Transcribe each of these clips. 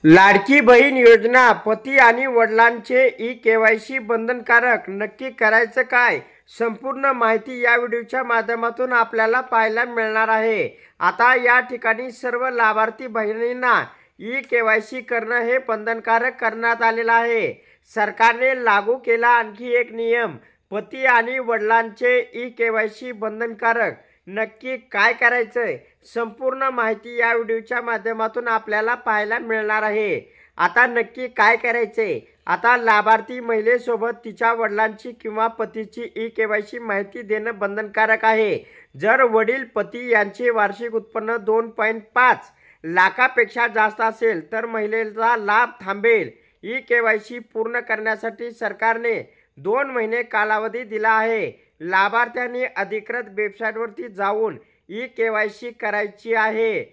लाडकी बहीण योजना पती आणि वडिलांचे ई-केवायसी बंधनकारक नक्की करायचं काय? संपूर्ण माहिती या व्हिडिओच्या माध्यमातून आपल्याला पाहायला मिळणार आहे। आता या ठिकाणी सर्व लाभार्थी बहिणींना ई-केवायसी करणं हे बंधनकारक करण्यात आलेलं आहे। सरकारने लागू केला आणखी एक नियम, पती आणि वडिलांचे ई-केवायसी बंधनकारक। नक्की काय करायचंय संपूर्ण माहिती या व्हिडिओच्या माध्यमातून आपल्याला पाहायला मिळणार आहे। आता नक्की काय करायचंय? आता लाभार्थी महिलेसोबत तिच्या वडिलांची किंवा पतीची ई-केवायसी माहिती देणं बंधनकारक आहे। जर वडील पती यांचे वार्षिक उत्पन्न 2.5 लाखापेक्षा जास्त असेल तर महिलेचा लाभ थांबेल। ई-केवायसी पूर्ण करण्यासाठी सरकारने 2 महिने कालावधी दिला आहे। लाभार्थ्यांनी अधिकृत वेबसाईटवरती जाऊन ई-केवायसी करायची आहे।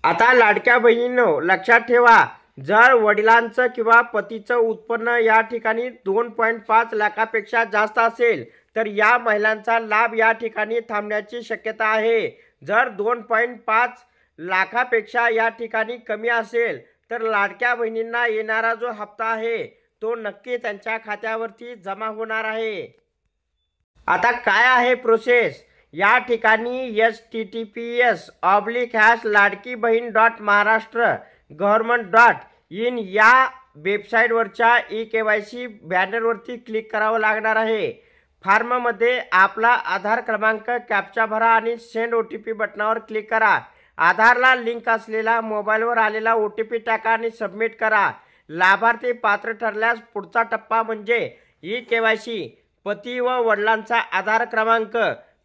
आता लाडक्या बहिणींनो लक्षात ठेवा, जर वडिलांचं किंवा पतीचं उत्पन्न या ठिकाणी 2.5 लाखापेक्षा जास्त असेल तर या महिलांचा लाभ या ठिकाणी थांबण्याची शक्यता आहे। जर 2.5 लाखापेक्षा या ठिकाणी कमी असेल तर लाडक्या बहिणींना येणारा जो हप्ता आहे तो नक्की त्यांच्या खात्यावरती जमा होणार आहे। आता काय आहे प्रोसेस? या ठिकाणी https://ladkibaheen.maharashtra.government.in या वेबसाईटवरच्या ई-केवायसी बॅनरवरती क्लिक करावं लागणार आहे। फॉर्ममध्ये आपला आधार क्रमांक कॅप्चा भरा आणि सेंड OTP बटनावर क्लिक करा। आधारला लिंक असलेला मोबाईलवर आलेला OTP टाका आणि सबमिट करा। लाभार्थी पात्र ठरल्यास पुढचा टप्पा म्हणजे ई-केवायसी। पती व वडिलांचा आधार क्रमांक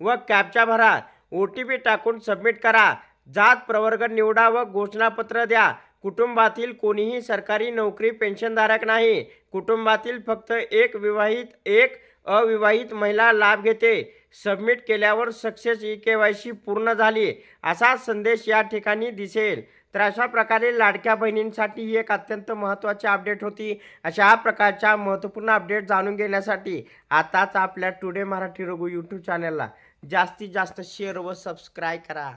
व कॅप्चा भरा, OTP टाकून सबमिट करा। जात प्रवर्ग निवडा व घोषणापत्र द्या। कुटुंबातील कोणीही सरकारी नोकरी पेन्शनधारक नाही। कुटुंबातील फक्त एक विवाहित एक अविवाहित महिला लाभ घेते। सबमिट केल्यावर सक्सेस ई-केवायसी पूर्ण झाली असा संदेश या ठिकाणी दिसेल। तर अशा प्रकारे लाडक्या बहिणींसाठी ही एक अत्यंत महत्त्वाची अपडेट होती। अशा प्रकारच्या महत्त्वपूर्ण अपडेट जाणून घेण्यासाठी आताच आपल्या टुडे मराठी रघु यूट्यूब चॅनलला जास्तीत जास्त शेअर व सबस्क्राईब करा।